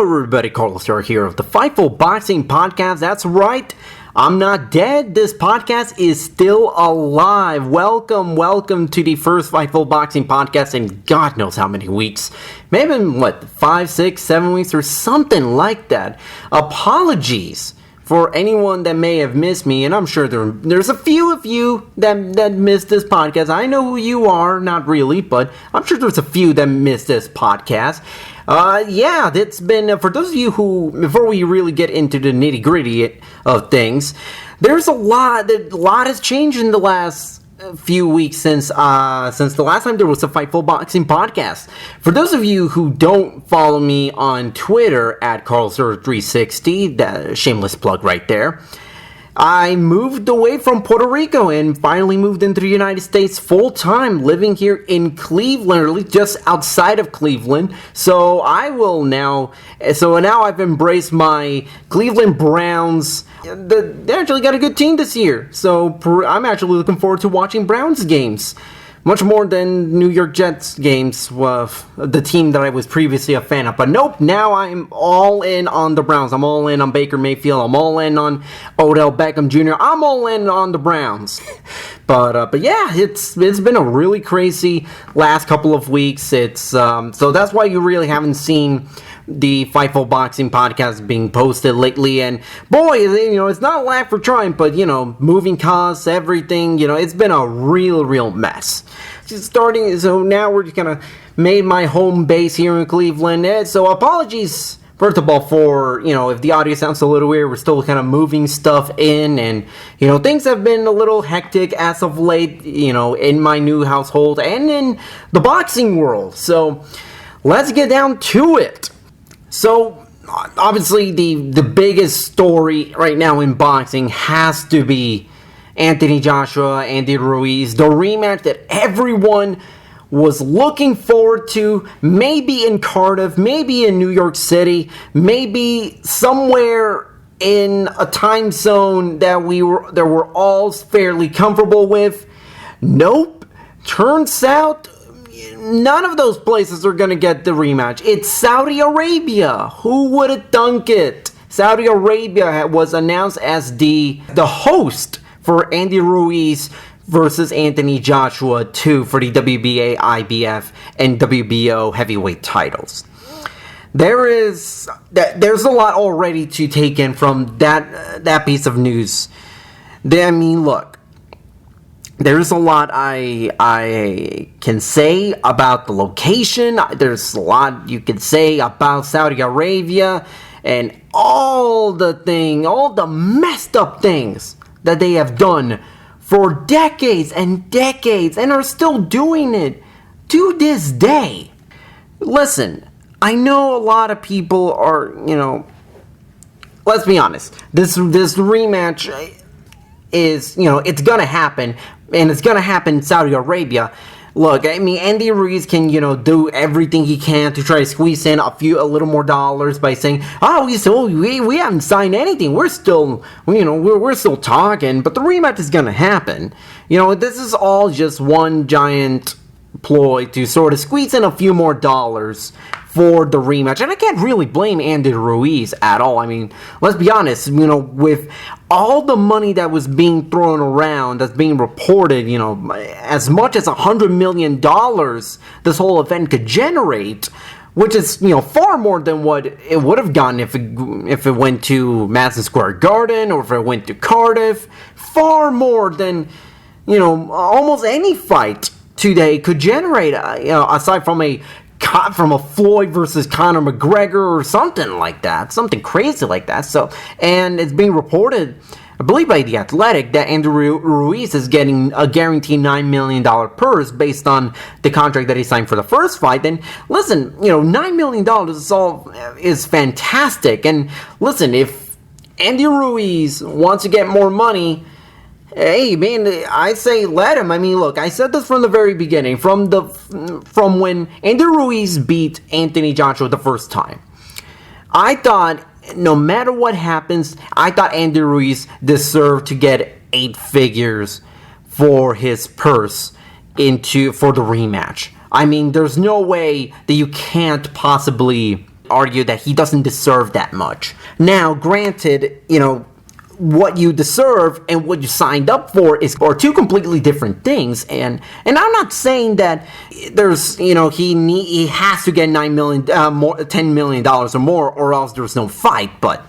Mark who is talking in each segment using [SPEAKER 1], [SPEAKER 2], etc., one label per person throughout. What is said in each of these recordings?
[SPEAKER 1] Hello everybody, Carlos Toro here of the Fightful Boxing Podcast. That's right, I'm not dead. This podcast is still alive. Welcome to the first Fightful Boxing Podcast in God knows how many weeks. Maybe 5, 6, 7 weeks or something like that. Apologies for anyone that may have missed me, and I'm sure there's a few of you that missed this podcast. I know who you are, not really, but I'm sure there's a few that missed this podcast. It's been, for those of you who, before we really get into the nitty-gritty of things, there's a lot has changed in the last few weeks since the last time there was a Fightful Boxing Podcast. For those of you who don't follow me on Twitter at Carlsur360, that shameless plug right there, I moved away from Puerto Rico and finally moved into the United States full-time, living here in Cleveland, or at least just outside of Cleveland. So now I've embraced my Cleveland Browns. They actually got a good team this year, so I'm actually looking forward to watching Browns games. Much more than New York Jets games, the team that I was previously a fan of. But nope, now I'm all in on the Browns. I'm all in on Baker Mayfield. I'm all in on Odell Beckham Jr. I'm all in on the Browns. But yeah, it's been a really crazy last couple of weeks. So that's why you really haven't seen the Fightful Boxing Podcast being posted lately, and boy, it's not a lack for trying, but moving costs, everything, it's been a real mess. So now we're just gonna made my home base here in Cleveland, so apologies first of all for, if the audio sounds a little weird. We're still kind of moving stuff in, and things have been a little hectic as of late, in my new household and in the boxing world. So let's get down to it. So, obviously, the biggest story right now in boxing has to be Anthony Joshua, Andy Ruiz, the rematch that everyone was looking forward to, maybe in Cardiff, maybe in New York City, maybe somewhere in a time zone that we're all fairly comfortable with. Nope. Turns out none of those places are going to get the rematch. It's Saudi Arabia. Who would have thunk it? Saudi Arabia was announced as the host for Andy Ruiz versus Anthony Joshua 2 for the WBA, IBF, and WBO heavyweight titles. There's a lot already to take in from that piece of news. Look, there's a lot I can say about the location. There's a lot you can say about Saudi Arabia and all the messed up things that they have done for decades and decades and are still doing it to this day. Listen, I know a lot of people are, let's be honest. This rematch is, it's gonna happen. And it's going to happen in Saudi Arabia. Look, Andy Ruiz can, do everything he can to try to squeeze in a little more dollars by saying, we haven't signed anything. We're still, we're still talking, but the rematch is going to happen. This is all just one giant ploy to sort of squeeze in a few more dollars for the rematch. And I can't really blame Andy Ruiz at all. Let's be honest, with all the money that was being thrown around, that's being reported, as much as $100 million this whole event could generate, which is, far more than what it would have gotten if it went to Madison Square Garden or if it went to Cardiff. Far more than, almost any fight today could generate, aside from a Floyd versus Conor McGregor or something like that, something crazy like that. So, and it's being reported, I believe by The Athletic, that Andy Ruiz is getting a guaranteed $9 million purse based on the contract that he signed for the first fight. And listen, $9 million is fantastic. And listen, if Andy Ruiz wants to get more money, hey, man, I say let him. Look, I said this from the very beginning, from when Andy Ruiz beat Anthony Joshua the first time. I thought, no matter what happens, I thought Andy Ruiz deserved to get 8 figures for his purse for the rematch. There's no way that you can't possibly argue that he doesn't deserve that much. Now, granted, what you deserve and what you signed up for are two completely different things. And I'm not saying that there's, he has to get $10 million or more, or else there's no fight. But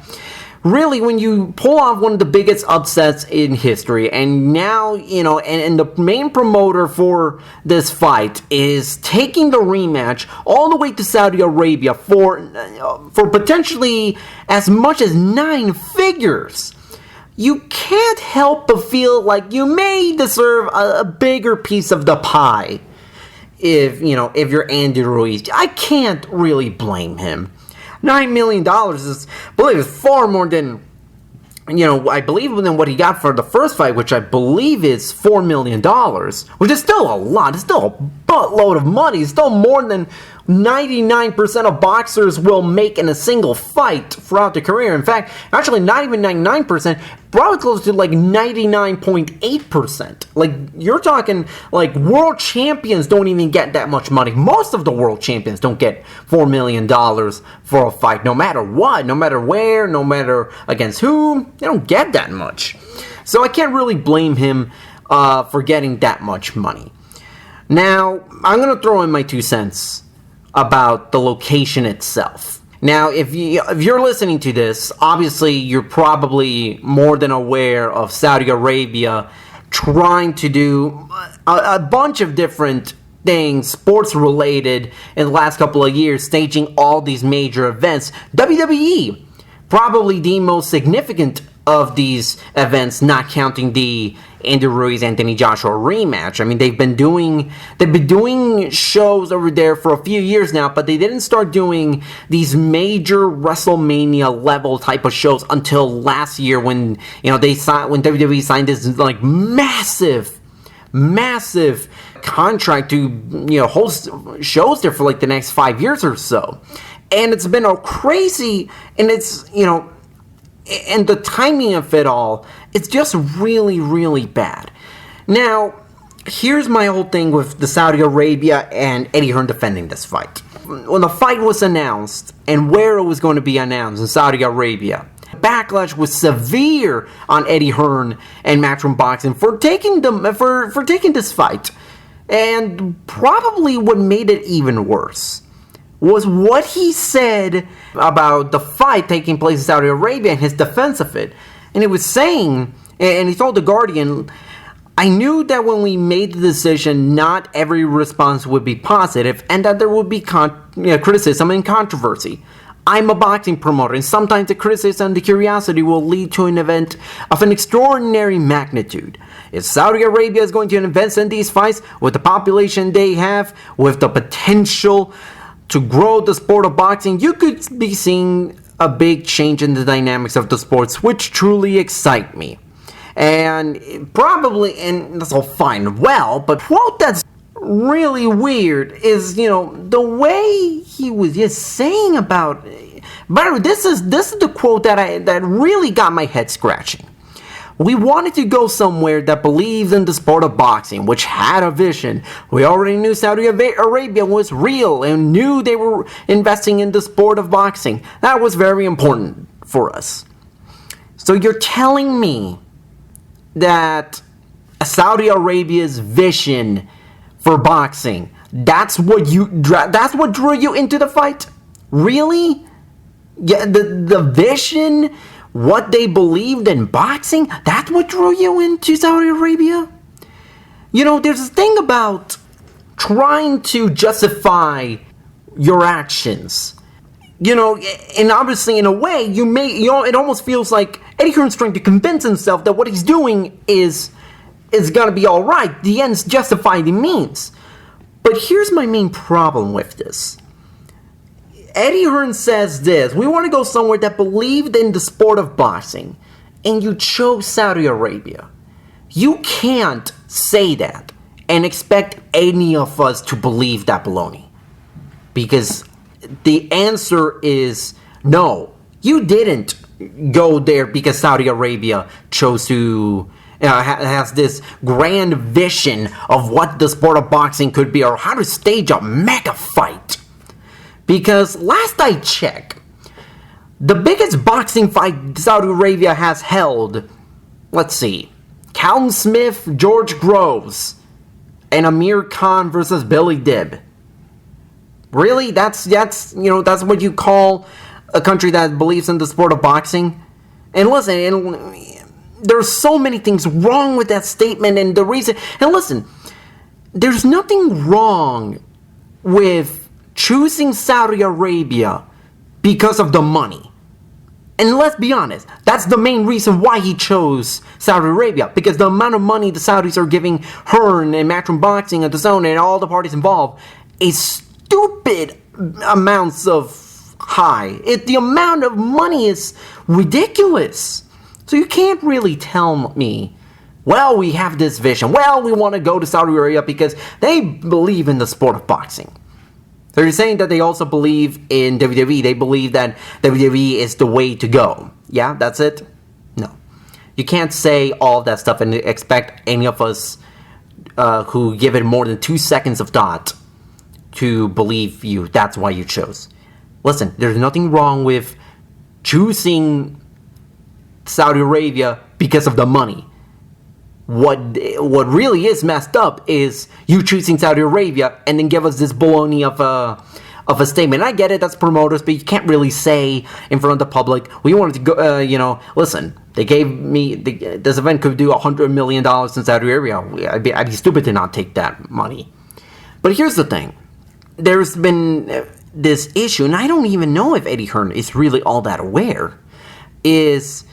[SPEAKER 1] really, when you pull off one of the biggest upsets in history, and now, and the main promoter for this fight is taking the rematch all the way to Saudi Arabia for potentially as much as 9 figures, you can't help but feel like you may deserve a bigger piece of the pie if you're Andy Ruiz. I can't really blame him. $9 million is, I believe, is far more than, I believe than what he got for the first fight, which I believe is $4 million, which is still a lot. It's still a buttload of money. It's still more than 99% of boxers will make in a single fight throughout their career. In fact, actually not even 99%, probably close to like 99.8%. Like, you're talking like world champions don't even get that much money. Most of the world champions don't get $4 million for a fight, no matter what, no matter where, no matter against whom. They don't get that much. So I can't really blame him for getting that much money. Now, I'm going to throw in my 2 cents about the location itself. Now, if you're listening to this, obviously you're probably more than aware of Saudi Arabia trying to do a bunch of different things, sports related, in the last couple of years, staging all these major events. WWE, probably the most significant of these events, not counting the Andy Ruiz Anthony Joshua rematch. I mean, they've been doing shows over there for a few years now, but they didn't start doing these major WrestleMania level type of shows until last year when when WWE signed this like massive contract to host shows there for like the next 5 years or so. And it's been a crazy, and it's and the timing of it all, it's just really, really bad. Now, here's my whole thing with the Saudi Arabia and Eddie Hearn defending this fight. When the fight was announced and where it was going to be announced in Saudi Arabia, backlash was severe on Eddie Hearn and Matchroom Boxing for taking this fight. And probably what made it even worse was what he said about the fight taking place in Saudi Arabia and his defense of it. And he was saying, and he told The Guardian, "I knew that when we made the decision, not every response would be positive and that there would be criticism and controversy. I'm a boxing promoter, and sometimes the criticism and the curiosity will lead to an event of an extraordinary magnitude. If Saudi Arabia is going to invest in these fights with the population they have, with the potential to grow the sport of boxing, you could be seeing a big change in the dynamics of the sports, which truly excite me." And probably, and that's all fine and well, but quote that's really weird is, the way he was just saying about. By the way, this is the quote that really got my head scratching. "We wanted to go somewhere that believes in the sport of boxing, which had a vision. We already knew Saudi Arabia was real and knew they were investing in the sport of boxing. That was very important for us." So you're telling me that Saudi Arabia's vision for boxing, that's what drew you into the fight? Really? Yeah, the vision, what they believed in boxing, that's what drew you into Saudi Arabia? There's this thing about trying to justify your actions. And obviously in a way, it almost feels like Eddie Hearn's trying to convince himself that what he's doing is gonna be alright. The ends justify the means. But here's my main problem with this. Eddie Hearn says this: "We want to go somewhere that believed in the sport of boxing," and you chose Saudi Arabia. You can't say that and expect any of us to believe that baloney. Because the answer is no. You didn't go there because Saudi Arabia chose to has this grand vision of what the sport of boxing could be or how to stage a mega fight. Because last I checked, the biggest boxing fight Saudi Arabia has held, let's see, Callum Smith, George Groves, and Amir Khan versus Billy Dibb. Really? That's what you call a country that believes in the sport of boxing? And listen, there's so many things wrong with that statement, and the reason... And listen, there's nothing wrong with choosing Saudi Arabia because of the money. And let's be honest, that's the main reason why he chose Saudi Arabia. Because the amount of money the Saudis are giving Hearn and Matchroom Boxing and DAZN and all the parties involved is stupid amounts of high. The amount of money is ridiculous. So you can't really tell me, well, we have this vision. Well, we want to go to Saudi Arabia because they believe in the sport of boxing. So you're saying that they also believe in WWE. They believe that WWE is the way to go. Yeah, that's it? No. You can't say all of that stuff and expect any of us who give it more than 2 seconds of thought to believe you. That's why you chose. Listen, there's nothing wrong with choosing Saudi Arabia because of the money. What really is messed up is you choosing Saudi Arabia and then give us this baloney of a statement. I get it, that's promoters, but you can't really say in front of the public, we wanted to go, listen, they gave me, this event could do $100 million in Saudi Arabia. I'd be stupid to not take that money. But here's the thing. There's been this issue, and I don't even know if Eddie Hearn is really all that aware, is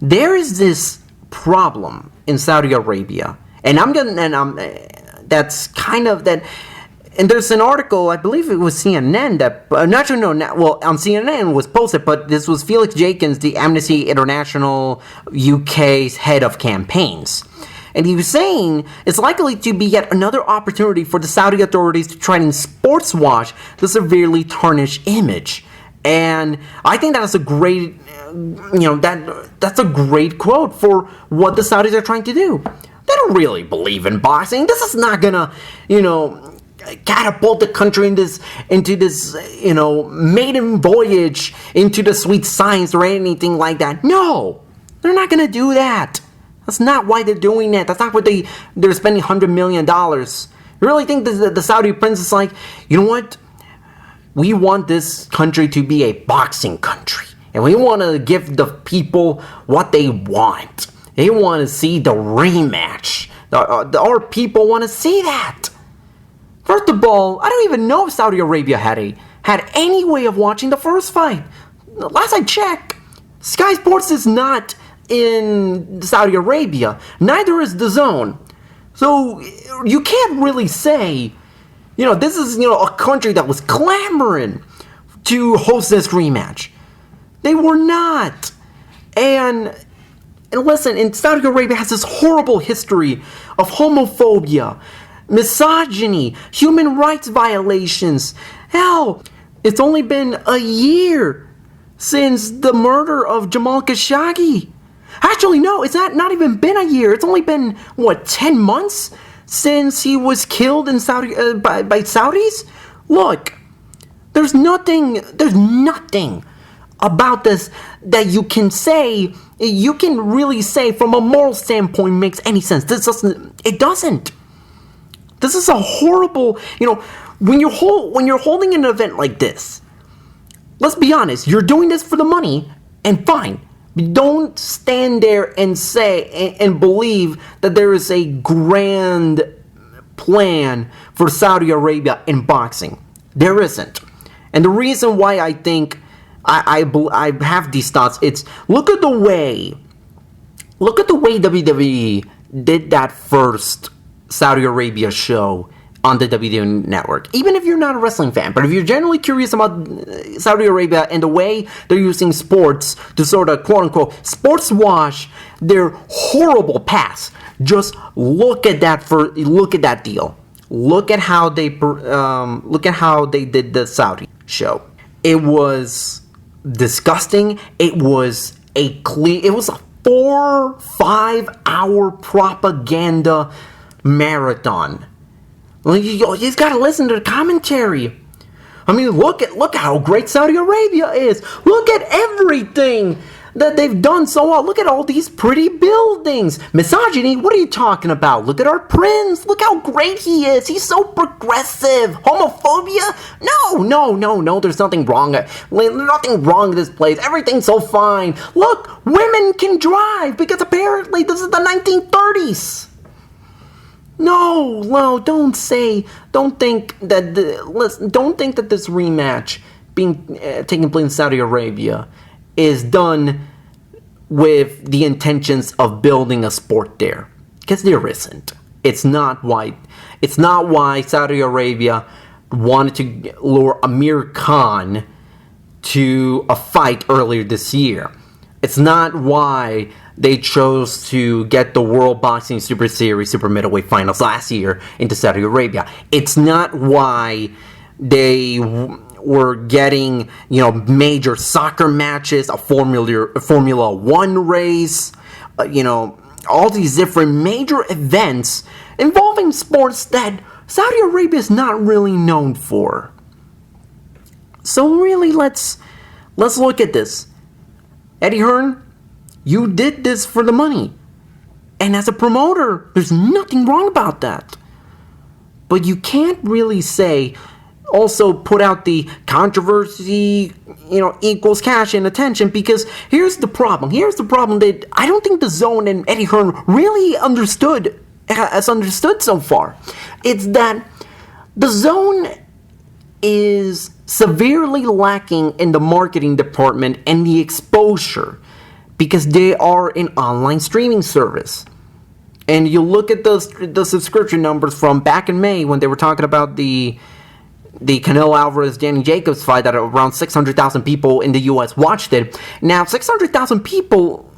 [SPEAKER 1] there is this problem in Saudi Arabia, and that's kind of that. And there's an article, I believe it was CNN that, on CNN was posted, but this was Felix Jenkins, the Amnesty International UK's head of campaigns. And he was saying it's likely to be yet another opportunity for the Saudi authorities to try and sports wash the severely tarnished image. And I think that's a great, that's a great quote for what the Saudis are trying to do. They don't really believe in boxing. This is not gonna, catapult the country into this maiden voyage into the sweet science or anything like that. No, they're not gonna do that. That's not why they're doing that. That's not what they're spending $100 million. You really think the Saudi prince is like, you know what? We want this country to be a boxing country. And we want to give the people what they want. They want to see the rematch. Our people want to see that. First of all, I don't even know if Saudi Arabia had any way of watching the first fight. Last I checked, Sky Sports is not in Saudi Arabia. Neither is DAZN. So you can't really say, this is, a country that was clamoring to host this rematch. They were not. And listen, and Saudi Arabia has this horrible history of homophobia, misogyny, human rights violations. Hell, it's only been a year since the murder of Jamal Khashoggi. Actually, no, it's not even been a year. It's only been, 10 months since he was killed in Saudi by Saudis? Look, there's nothing about this that you can really say from a moral standpoint makes any sense. It doesn't. This is a horrible, when you're holding an event like this, let's be honest, you're doing this for the money, and fine. Don't stand there and say and believe that there is a grand plan for Saudi Arabia in boxing. There isn't. And the reason why I think I have these thoughts, it's look at the way WWE did that first Saudi Arabia show on the WWE network. Even if you're not a wrestling fan, but if you're generally curious about Saudi Arabia and the way they're using sports to sort of quote unquote sports wash their horrible past, just look at that deal. Look at how they did the Saudi show. It was disgusting. It was a 4-5 hour propaganda marathon. Well, you just gotta listen to the commentary. I mean, look how great Saudi Arabia is. Look at everything that they've done so well. Look at all these pretty buildings. Misogyny, what are you talking about? Look at our prince. Look how great he is. He's so progressive. Homophobia? No. There's nothing wrong. Nothing wrong with this place. Everything's so fine. Look, women can drive because apparently this is the 1930s. No, don't think that this rematch taking place in Saudi Arabia is done with the intentions of building a sport there, because there isn't. It's not why Saudi Arabia wanted to lure Amir Khan to a fight earlier this year. It's not why they chose to get the World Boxing Super Series Super Middleweight Finals last year into Saudi Arabia. It's not why they were getting, major soccer matches, a Formula One race, all these different major events involving sports that Saudi Arabia is not really known for. So really, let's look at this. Eddie Hearn, you did this for the money. And as a promoter, there's nothing wrong about that. But you can't really say, also put out the controversy, equals cash and attention, because here's the problem. Here's the problem that I don't think DAZN and Eddie Hearn really has understood so far. It's that DAZN is severely lacking in the marketing department and the exposure, because they are an online streaming service. And you look at the subscription numbers from back in May when they were talking about the Canelo Alvarez-Danny Jacobs fight, that around 600,000 people in the U.S. watched it. Now, 600,000 people,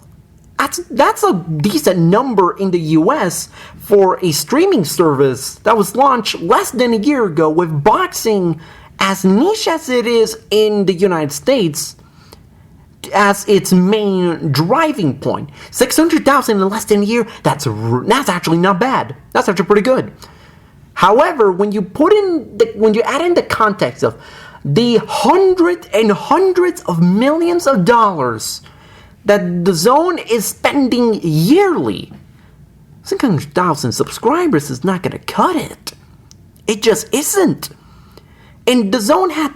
[SPEAKER 1] that's a decent number in the U.S. for a streaming service that was launched less than a year ago, with boxing as niche as it is in the United States as its main driving point. 600,000 in less than a year, that's actually not bad. That's actually pretty good. However, when you add in the context of the hundreds and hundreds of millions of dollars that DAZN is spending yearly, 600,000 subscribers is not going to cut it. It just isn't. And DAZN had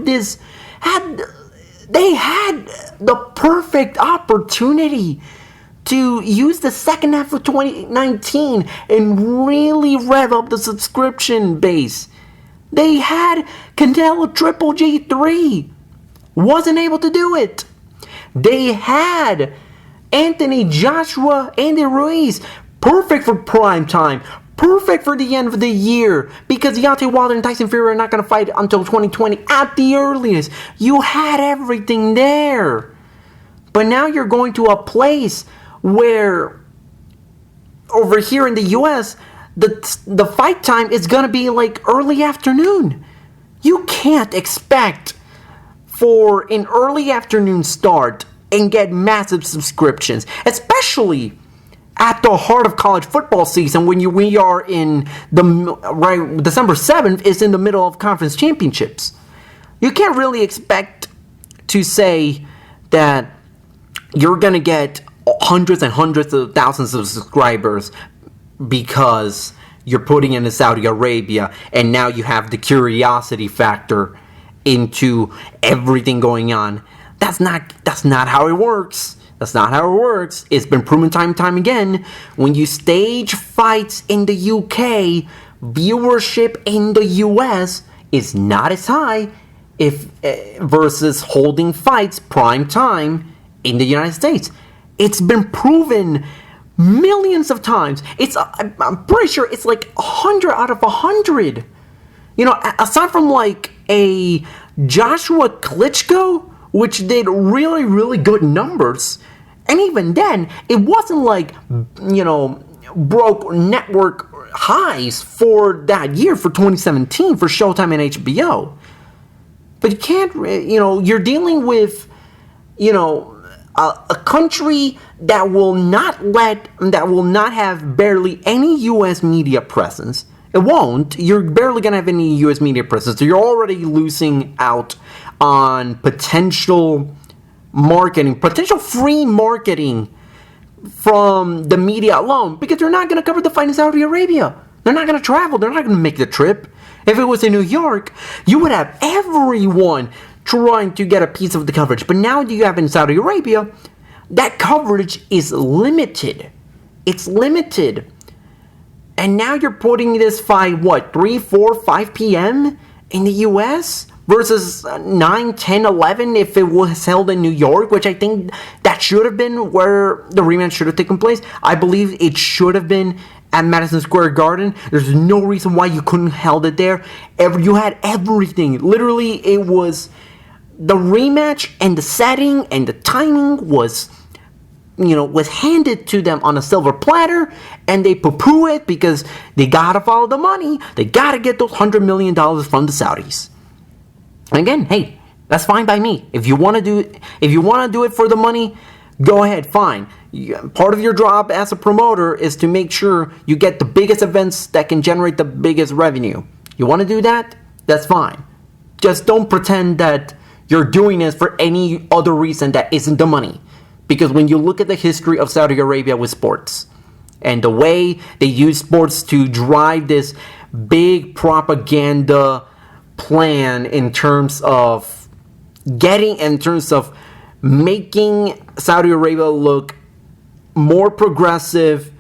[SPEAKER 1] the perfect opportunity to use the second half of 2019 and really rev up the subscription base. They had Canelo Triple G3. Wasn't able to do it. They had Anthony Joshua, Andy Ruiz. Perfect for prime time. Perfect for the end of the year, because Deontay Wilder and Tyson Fury are not going to fight until 2020 at the earliest. You had everything there. But now you're going to a place where, over here in the US, the fight time is going to be like early afternoon. You can't expect for an early afternoon start and get massive subscriptions, especially at the heart of college football season, when we are in December 7th is in the middle of conference championships. You can't really expect to say that you're going to get hundreds and hundreds of thousands of subscribers because you're putting in Saudi Arabia, and now you have the curiosity factor into everything going on. That's not how it works. That's not how it works. It's been proven time and time again. When you stage fights in the UK, viewership in the US is not as high versus holding fights prime time in the United States. It's been proven millions of times. I'm pretty sure it's like 100 out of 100. Aside from like a Joshua Klitschko, which did really, really good numbers. And even then, it wasn't like, broke network highs for that year, for 2017, for Showtime and HBO. But you can't, you're dealing with, a country that will not have barely any U.S. media presence. It won't. You're barely going to have any U.S. media presence. So you're already losing out on potential marketing, potential free marketing from the media alone, because they're not going to cover the fight in Saudi Arabia. They're not going to travel. They're not going to make the trip. If it was in New York, you would have everyone trying to get a piece of the coverage. But now you have in Saudi Arabia, that coverage is limited. It's limited. And now you're putting this fight, 3, 4, 5 p.m. in the U.S. versus 9, 10, 11 if it was held in New York, which I think that should have been where the rematch should have taken place. I believe it should have been at Madison Square Garden. There's no reason why you couldn't have held it there. You had everything. Literally, it was the rematch, and the setting and the timing was handed to them on a silver platter, and they poo-poo it because they gotta follow the money. They gotta get those $100 million from the Saudis. And again, hey, that's fine by me. If you want to do it for the money, go ahead, fine. Part of your job as a promoter is to make sure you get the biggest events that can generate the biggest revenue. You want to do that? That's fine. Just don't pretend that you're doing this for any other reason that isn't the money. Because when you look at the history of Saudi Arabia with sports, and the way they use sports to drive this big propaganda plan in terms of making Saudi Arabia look more progressive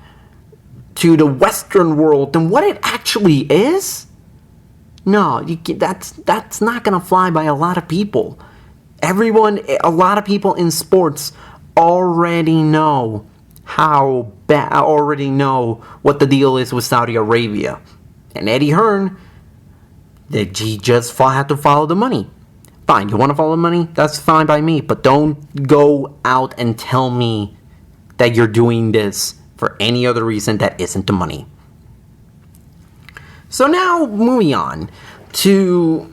[SPEAKER 1] to the Western world than what it actually is, that's not gonna fly by a lot of people. A lot of people in sports already know what the deal is with Saudi Arabia. And Eddie Hearn, he just had to follow the money. Fine, you want to follow the money? That's fine by me. But don't go out and tell me that you're doing this for any other reason that isn't the money. So now, moving on to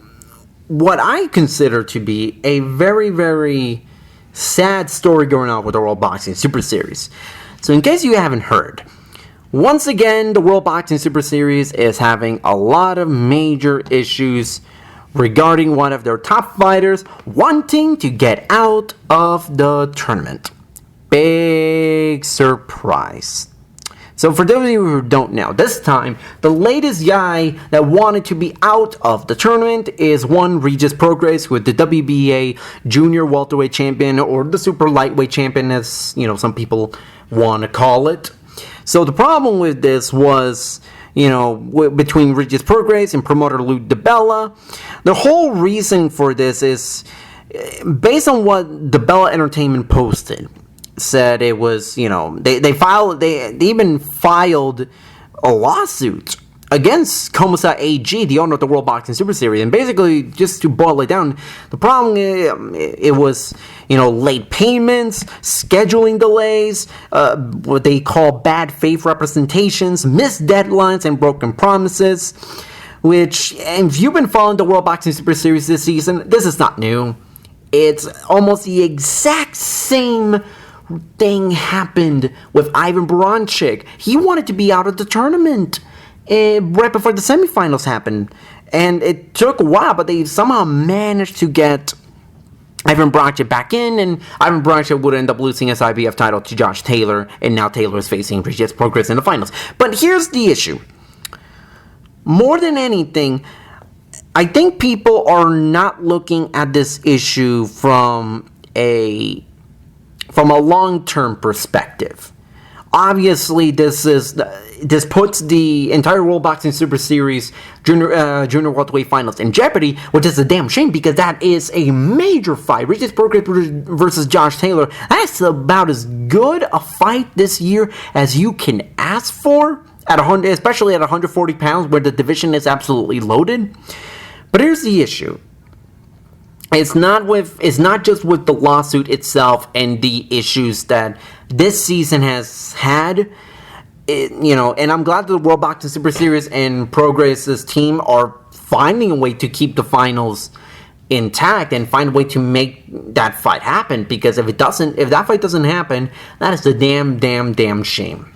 [SPEAKER 1] what I consider to be a very, very sad story going on with the World Boxing Super Series. So in case you haven't heard, once again, the World Boxing Super Series is having a lot of major issues regarding one of their top fighters wanting to get out of the tournament. Big surprise. So for those of you who don't know, this time, the latest guy that wanted to be out of the tournament is one Regis Prograis, with the WBA Junior Welterweight Champion, or the Super Lightweight Champion, as some people want to call it. So the problem with this was, between Regis Prograis and promoter Lou DiBella, the whole reason for this is based on what DiBella Entertainment posted. Said it was, they even filed a lawsuit against Commissar AG, the owner of the World Boxing Super Series. And basically, just to boil it down, the problem, it was, late payments, scheduling delays, what they call bad faith representations, missed deadlines, and broken promises. Which, if you've been following the World Boxing Super Series this season, this is not new. It's almost the exact same thing happened with Ivan Baranchyk. He wanted to be out of the tournament right before the semifinals happened, and it took a while, but they somehow managed to get Ivan Baranchyk back in, and Ivan Baranchyk would end up losing his IBF title to Josh Taylor, and now Taylor is facing Regis Prograis in the finals. But here's the issue. More than anything, I think people are not looking at this issue from a long-term perspective. Obviously, this puts the entire World Boxing Super Series Junior Welterweight Finals in jeopardy, which is a damn shame, because that is a major fight. Regis Prograis versus Josh Taylor. That's about as good a fight this year as you can ask for, especially at 140 pounds, where the division is absolutely loaded. But here's the issue. It's not just with the lawsuit itself and the issues that this season has had, and I'm glad that the World Boxing Super Series and Prograis' team are finding a way to keep the finals intact and find a way to make that fight happen, because if that fight doesn't happen, that is a damn shame.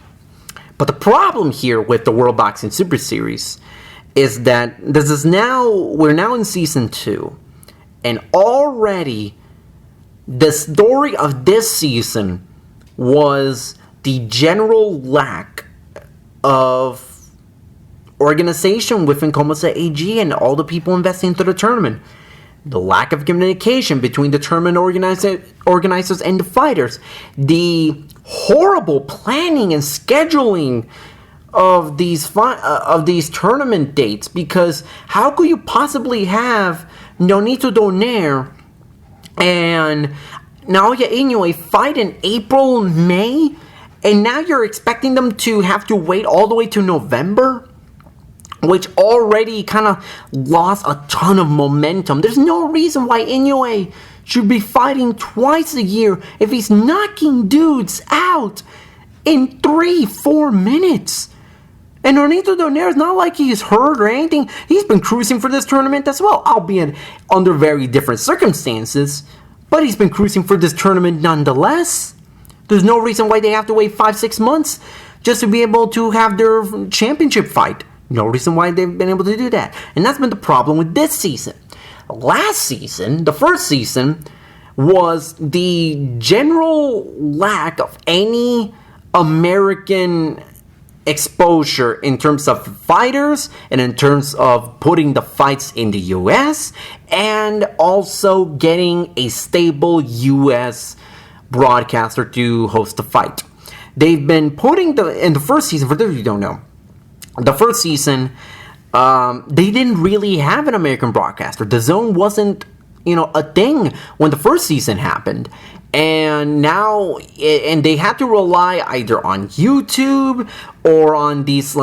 [SPEAKER 1] But the problem here with the World Boxing Super Series is that we're now in season 2, and already the story of this season was the general lack of organization within Commissar AG and all the people investing into the tournament. The lack of communication between the tournament organizers and the fighters. The horrible planning and scheduling of these tournament dates. Because how could you possibly have Nonito Donaire and Naoya Inoue fight in April, May, and now you're expecting them to have to wait all the way to November, which already kind of lost a ton of momentum. There's no reason why Inoue should be fighting twice a year if he's knocking dudes out in 3-4 minutes. And Nonito Donaire is not like he's hurt or anything. He's been cruising for this tournament as well, albeit under very different circumstances. But he's been cruising for this tournament nonetheless. There's no reason why they have to wait 5-6 months just to be able to have their championship fight. No reason why they've been able to do that. And that's been the problem with this season. Last season, the first season, was the general lack of any American exposure in terms of fighters and in terms of putting the fights in the US and also getting a stable US broadcaster to host the fight. They've been putting in the first season, for those of you who don't know, the first season, they didn't really have an American broadcaster. The Zone wasn't, a thing when the first season happened. And now, and they had to rely either on YouTube or on these,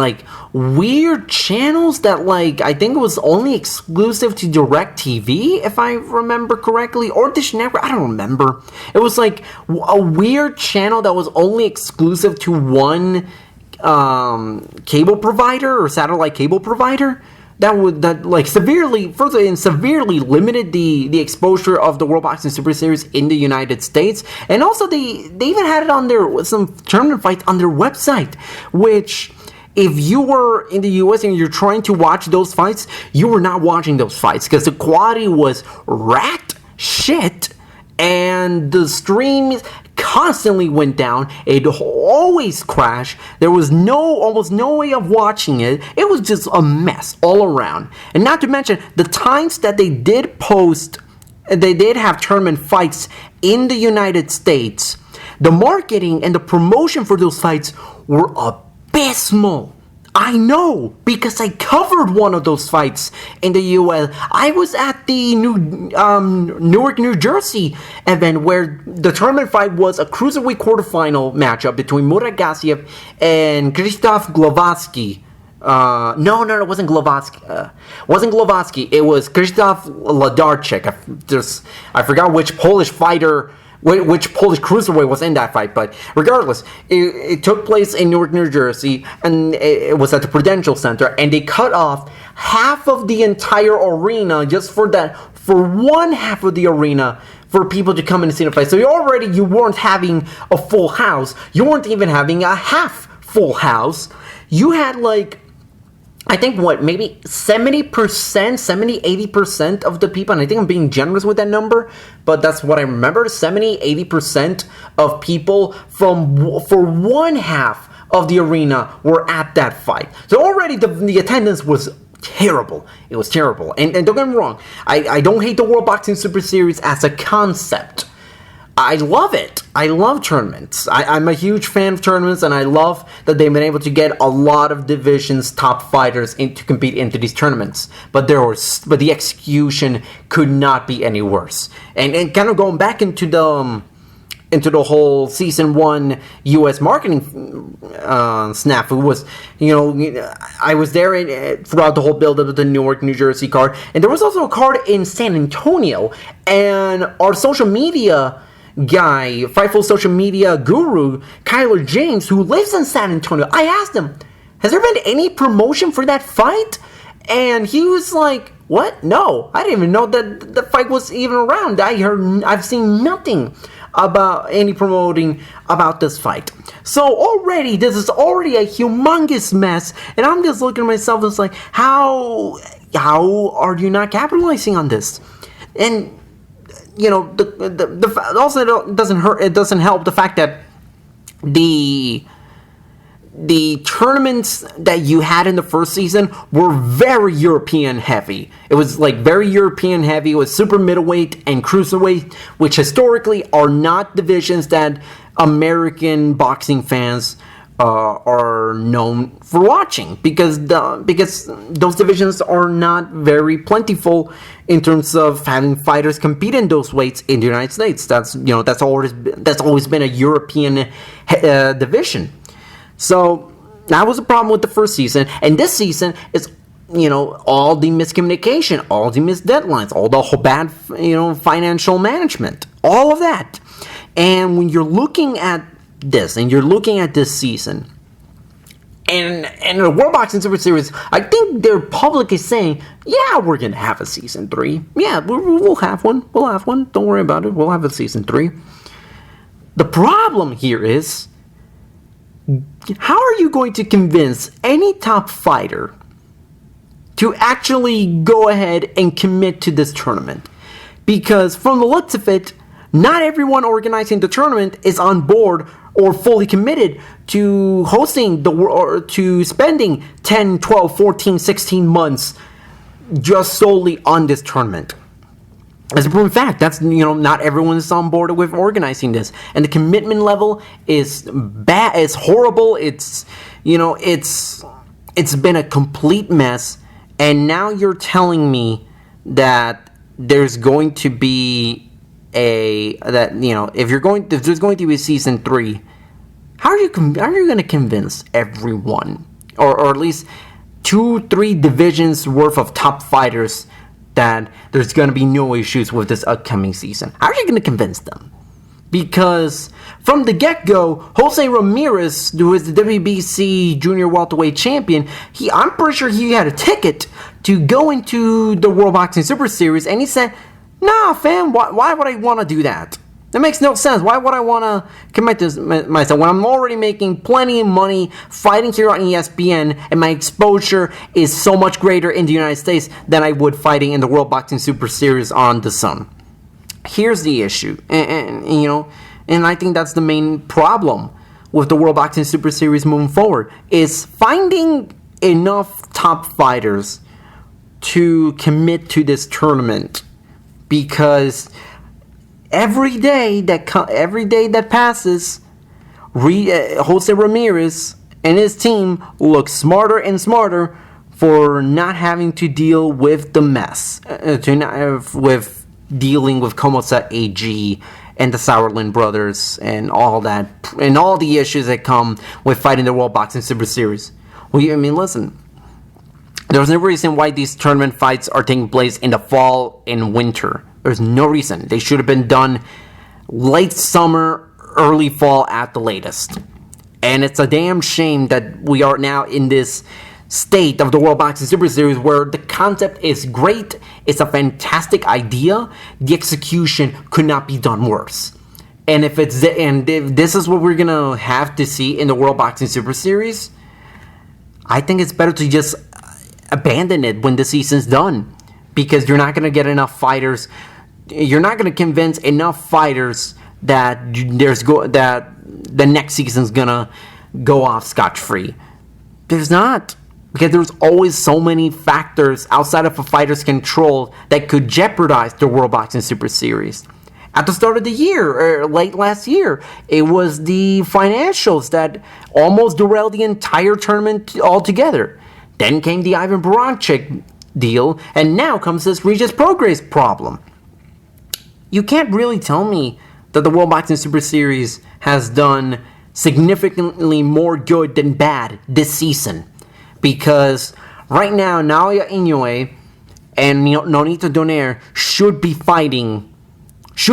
[SPEAKER 1] weird channels that, I think it was only exclusive to DirecTV, if I remember correctly, or Dish Network, I don't remember. It was, a weird channel that was only exclusive to one cable provider or satellite cable provider severely limited the exposure of the World Boxing Super Series in the United States. And also they even had it on some tournament fights on their website, which if you were in the US and you're trying to watch those fights, you were not watching those fights because the quality was rat shit and the streams constantly went down. It always crashed. There was almost no way of watching it. It was just a mess all around. And not to mention the times that they did have tournament fights in the United States, the marketing and the promotion for those fights were abysmal. I know, because I covered one of those fights in the U.S. I was at the Newark, New Jersey event where the tournament fight was a cruiserweight quarterfinal matchup between Murat Gassiev and Krzysztof Glowacki. No, it wasn't Glowacki. It was Krzysztof Ladarczyk. I forgot which Polish fighter, which Polish cruiserweight was in that fight, but regardless, it took place in Newark, New Jersey, and it was at the Prudential Center, and they cut off half of the entire arena just for one half of the arena for people to come in and see the fight. So you weren't having a full house. You weren't even having a half full house. You had I think maybe 70%, 80% of the people, and I think I'm being generous with that number, but that's what I remember, 80% of people for one half of the arena were at that fight. So already the attendance was terrible. It was terrible. And don't get me wrong, I don't hate the World Boxing Super Series as a concept. I love it. I love tournaments. I'm a huge fan of tournaments, and I love that they've been able to get a lot of divisions, top fighters to compete into these tournaments. But the execution could not be any worse. And kind of going back into the whole season 1 U.S. marketing snafu was, I was there throughout the whole build-up of the Newark, New Jersey card, and there was also a card in San Antonio, and our social media guy, Fightful social media guru, Kyler James, who lives in San Antonio, I asked him, has there been any promotion for that fight? And he was like, what? No, I didn't even know that the fight was even around. I've seen nothing promoting about this fight. So already, this is already a humongous mess, and I'm just looking at myself and it's like, how are you not capitalizing on this? And you know, also it doesn't help the fact that the tournaments that you had in the first season were very European heavy. It was like very European heavy. It was super middleweight and cruiserweight, which historically are not divisions that American boxing fans are known for watching, because those divisions are not very plentiful in terms of having fighters compete in those weights in the United States. That's always been a European division. So that was a problem with the first season, and this season is, all the miscommunication, all the missed deadlines, all the bad, financial management, all of that. And when you're looking at this, and you're looking at this season, and the World Boxing Super Series, I think their public is saying, yeah, we're going to have a season 3. Yeah, we'll have one. We'll have one. Don't worry about it. We'll have a season 3. The problem here is, how are you going to convince any top fighter to actually go ahead and commit to this tournament? Because from the looks of it, not everyone organizing the tournament is on board or fully committed to hosting or to spending 10, 12, 14, 16 months just solely on this tournament. As a proven fact, that's, not everyone is on board with organizing this, and the commitment level is bad. It's horrible. It's been a complete mess. And now you're telling me that there's going to be if there's going to be a season 3, how are you going to convince everyone, or at least 2-3 divisions worth of top fighters, that there's going to be no issues with this upcoming season? How are you going to convince them? Because from the get-go, Jose Ramirez, who is the WBC Junior Welterweight Champion, I'm pretty sure he had a ticket to go into the World Boxing Super Series, and he said, nah, fam, why would I want to do that? That makes no sense. Why would I want to commit this myself when I'm already making plenty of money fighting here on ESPN, and my exposure is so much greater in the United States than I would fighting in the World Boxing Super Series on the Sun? Here's the issue, and I think that's the main problem with the World Boxing Super Series moving forward, is finding enough top fighters to commit to this tournament, because every day that passes, Jose Ramirez and his team look smarter and smarter for not having to deal with the mess, with dealing with Komosa AG and the Sauerland brothers and all that, and all the issues that come with fighting the World Boxing Super Series. Listen, there's no reason why these tournament fights are taking place in the fall and winter. There's no reason. They should have been done late summer, early fall at the latest. And it's a damn shame that we are now in this state of the World Boxing Super Series where the concept is great. It's a fantastic idea. The execution could not be done worse. And if this is what we're going to have to see in the World Boxing Super Series, I think it's better to just abandon it when the season's done. Because you're not going to get enough fighters. You're not going to convince enough fighters that that the next season's going to go off scotch-free. There's not. Because there's always so many factors outside of a fighter's control that could jeopardize the World Boxing Super Series. At the start of the year, or late last year, it was the financials that almost derailed the entire tournament altogether. Then came the Ivan Baranchyk deal, and now comes this Regis Prograis problem. You can't really tell me that the World Boxing Super Series has done significantly more good than bad this season. Because right now, Naoya Inoue and Nonito Donaire should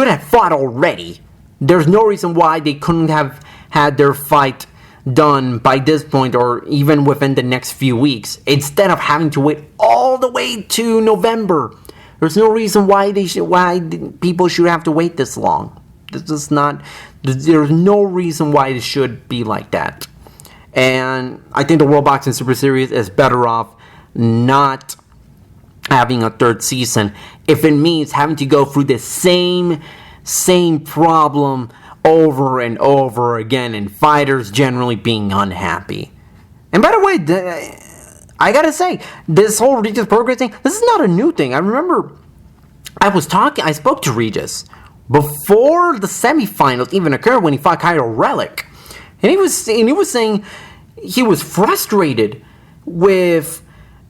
[SPEAKER 1] have fought already. There's no reason why they couldn't have had their fight done by this point, or even within the next few weeks, instead of having to wait all the way to November. There's no reason why people should have to wait this long. This is not. There's no reason why it should be like that. And I think the World Boxing Super Series is better off not having a third season if it means having to go through the same problem over and over again, and fighters generally being unhappy. And by the way, I gotta say, this whole Regis Prograis thing, this is not a new thing. I remember I spoke to Regis before the semifinals even occurred when he fought Kyle Relic. And he was saying he was frustrated with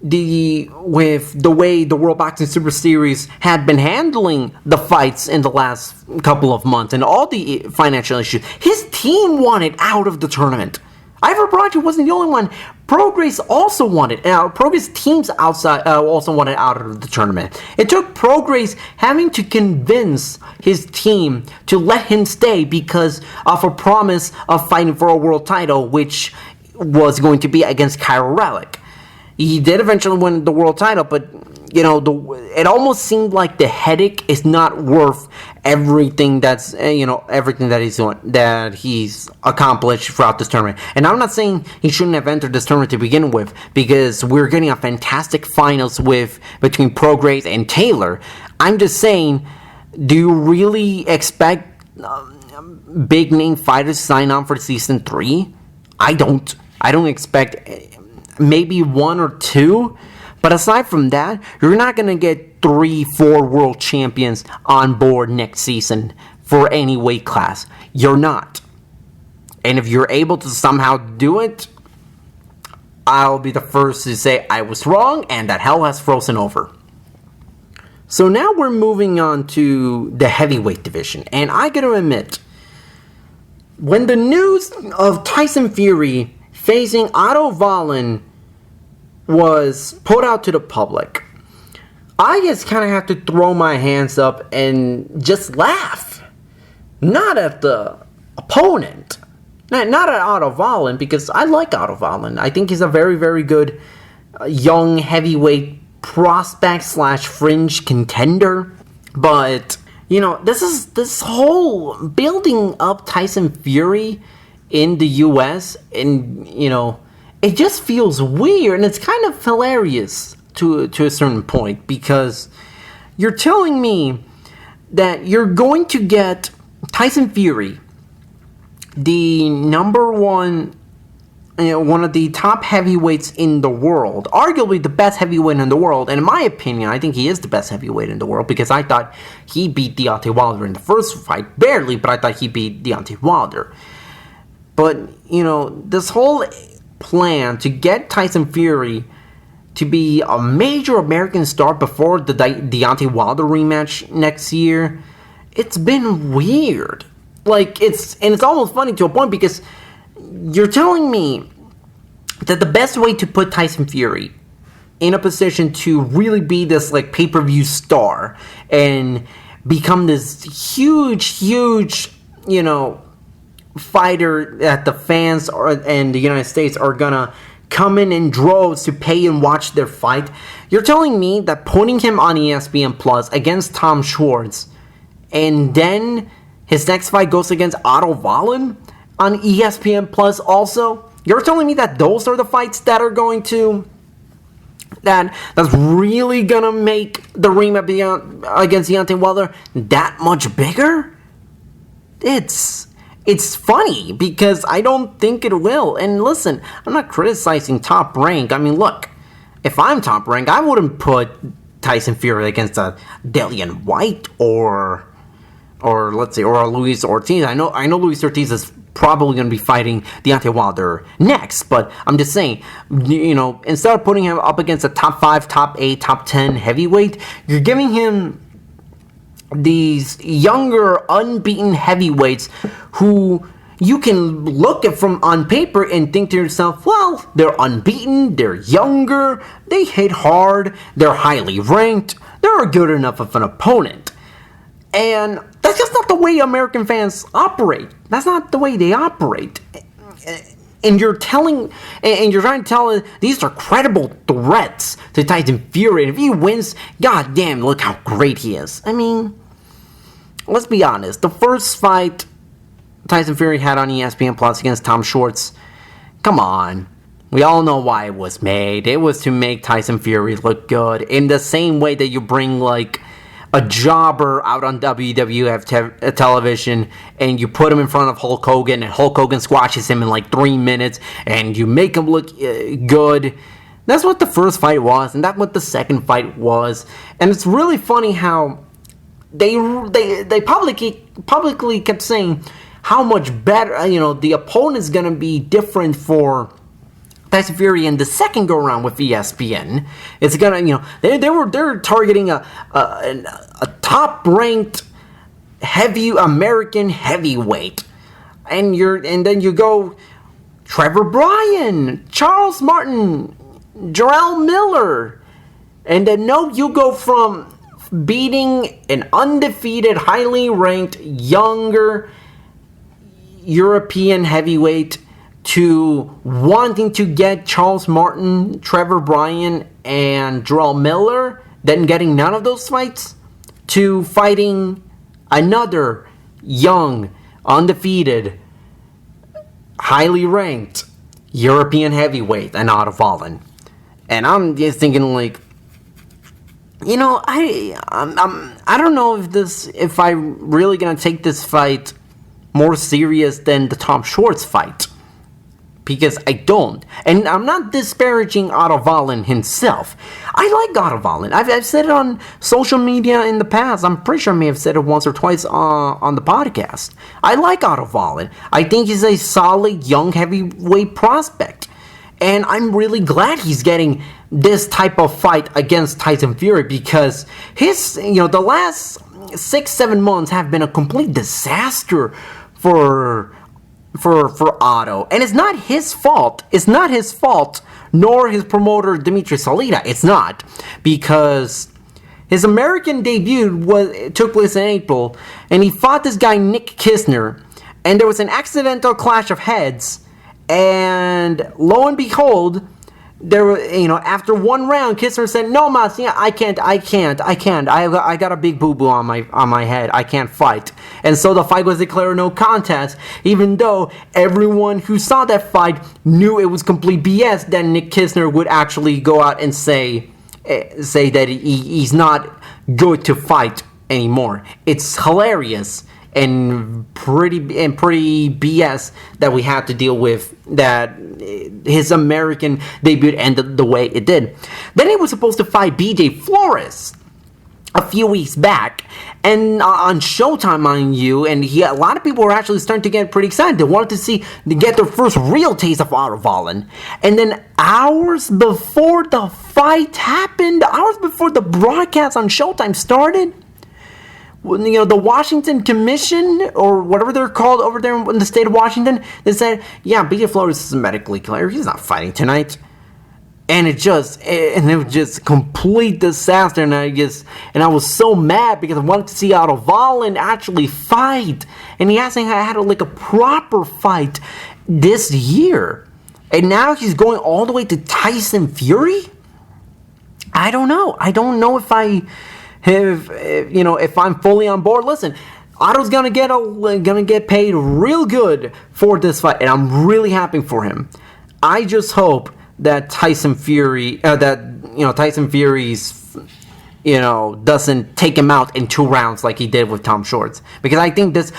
[SPEAKER 1] the way the World Boxing Super Series had been handling the fights in the last couple of months and all the financial issues. His team wanted out of the tournament. Ivor Brogdon wasn't the only one. Prograis also wanted. Prograis teams outside also wanted out of the tournament. It took Prograis having to convince his team to let him stay because of a promise of fighting for a world title, which was going to be against Kyle Relic. He did eventually win the world title, but it almost seemed like the headache is not worth everything that he's accomplished throughout this tournament. And I'm not saying he shouldn't have entered this tournament to begin with, because we're getting a fantastic finals between Prograis and Taylor. I'm just saying, do you really expect big name fighters to sign on for season 3? I don't expect maybe 1 or 2. But aside from that, you're not going to get 3-4 world champions on board next season for any weight class. You're not. And if you're able to somehow do it, I'll be the first to say I was wrong and that hell has frozen over. So now we're moving on to the heavyweight division. And I got to admit, when the news of Tyson Fury facing Otto Wallin was put out to the public, I just kind of have to throw my hands up and just laugh. Not at the opponent. Not at Otto Wallin, because I like Otto Wallin. I think he's a very, very good young heavyweight prospect / fringe contender. But, this whole building up Tyson Fury in the U.S. and, it just feels weird, and it's kind of hilarious to a certain point, because you're telling me that you're going to get Tyson Fury, the number one, one of the top heavyweights in the world, arguably the best heavyweight in the world, and in my opinion, I think he is the best heavyweight in the world, because I thought he beat Deontay Wilder in the first fight, barely, but I thought he beat Deontay Wilder. But, this whole plan to get Tyson Fury to be a major American star before the Deontay Wilder rematch next year, it's been weird. It's almost funny to a point, because you're telling me that the best way to put Tyson Fury in a position to really be this pay-per-view star and become this huge fighter that the fans and the United States are gonna come in droves to pay and watch their fight. You're telling me that putting him on ESPN Plus against Tom Schwartz, and then his next fight goes against Otto Wallin on ESPN Plus also? You're telling me that those are the fights that are going to that's really gonna make the rematch against Deontay Wilder that much bigger? It's funny, because I don't think it will. And listen, I'm not criticizing Top Rank. I mean, look, if I'm Top Rank, I wouldn't put Tyson Fury against a Dillian White or let's say, or a Luis Ortiz. I know Luis Ortiz is probably going to be fighting Deontay Wilder next, but I'm just saying, instead of putting him up against a top 5, top 8, top 10 heavyweight, you're giving him these younger, unbeaten heavyweights who you can look at from on paper and think to yourself, well, they're unbeaten, they're younger, they hit hard, they're highly ranked, they're good enough of an opponent. And that's just not the way American fans operate. That's not the way they operate. And you're trying to tell these are credible threats to Tyson Fury. And if he wins, god damn, look how great he is. I mean, let's be honest. The first fight Tyson Fury had on ESPN Plus against Tom Schwartz, come on. We all know why it was made. It was to make Tyson Fury look good. In the same way that you bring, like, a jobber out on WWF television and you put him in front of Hulk Hogan and Hulk Hogan squashes him in like 3 minutes and you make him look good. That's what the first fight was, and that's what the second fight was. And it's really funny how they publicly kept saying how much better, the opponent's going to be different for Tyson Fury in the second go around with ESPN. It's gonna, they're targeting a top ranked American heavyweight, and then you go Trevor Bryan, Charles Martin, Jarrell Miller, and then you go from beating an undefeated, highly ranked, younger European heavyweight to wanting to get Charles Martin, Trevor Bryan, and Jarrell Miller, then getting none of those fights, to fighting another young, undefeated, highly ranked European heavyweight, and Otto Wallin. And I'm just thinking, like, I don't know if I'm really gonna take this fight more serious than the Tom Schwartz fight. Because I don't. And I'm not disparaging Otto Wallin himself. I like Otto Wallin. I've said it on social media in the past. I'm pretty sure I may have said it once or twice on the podcast. I like Otto Wallin. I think he's a solid young heavyweight prospect. And I'm really glad he's getting this type of fight against Tyson Fury, because the last 6-7 months have been a complete disaster for Otto. And it's not his fault. It's not his fault, nor his promoter Dimitri Salita. It's not, because his American debut took place in April, and he fought this guy Nick Kisner, and there was an accidental clash of heads, and lo and behold, there were, after one round, Kisner said, "No, Mas, I can't. I got a big boo-boo on my head. I can't fight." And so the fight was declared no contest, even though everyone who saw that fight knew it was complete BS that Nick Kisner would actually go out and say that he's not good to fight anymore. It's hilarious and pretty BS that we had to deal with, that his American debut ended the way it did. Then he was supposed to fight BJ Flores a few weeks back, and on Showtime, mind you, and a lot of people were actually starting to get pretty excited. They wanted to get their first real taste of Otto Wallin. And then hours before the fight happened, hours before the broadcast on Showtime started, the Washington Commission, or whatever they're called over there in the state of Washington, they said, yeah, BJ Flores is medically clear. He's not fighting tonight. And it was just a complete disaster. And I was so mad because I wanted to see Otto Wallin actually fight. And he hasn't had a proper fight this year. And now he's going all the way to Tyson Fury? I don't know. I don't know if if I'm fully on board. Listen, Otto's gonna get paid real good for this fight, and I'm really happy for him. I just hope that Tyson Fury's doesn't take him out in 2 rounds like he did with Tom Schwartz, because I think this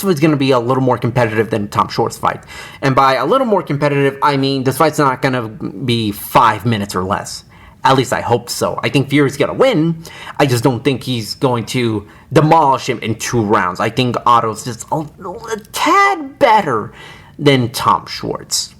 [SPEAKER 1] was going to be a little more competitive than Tom Schwartz fight. And by a little more competitive, I mean this fight's not going to be 5 minutes or less. At least I hope so. I think Fury's going to win. I just don't think he's going to demolish him in 2 rounds. I think Otto's just a tad better than Tom Schwartz.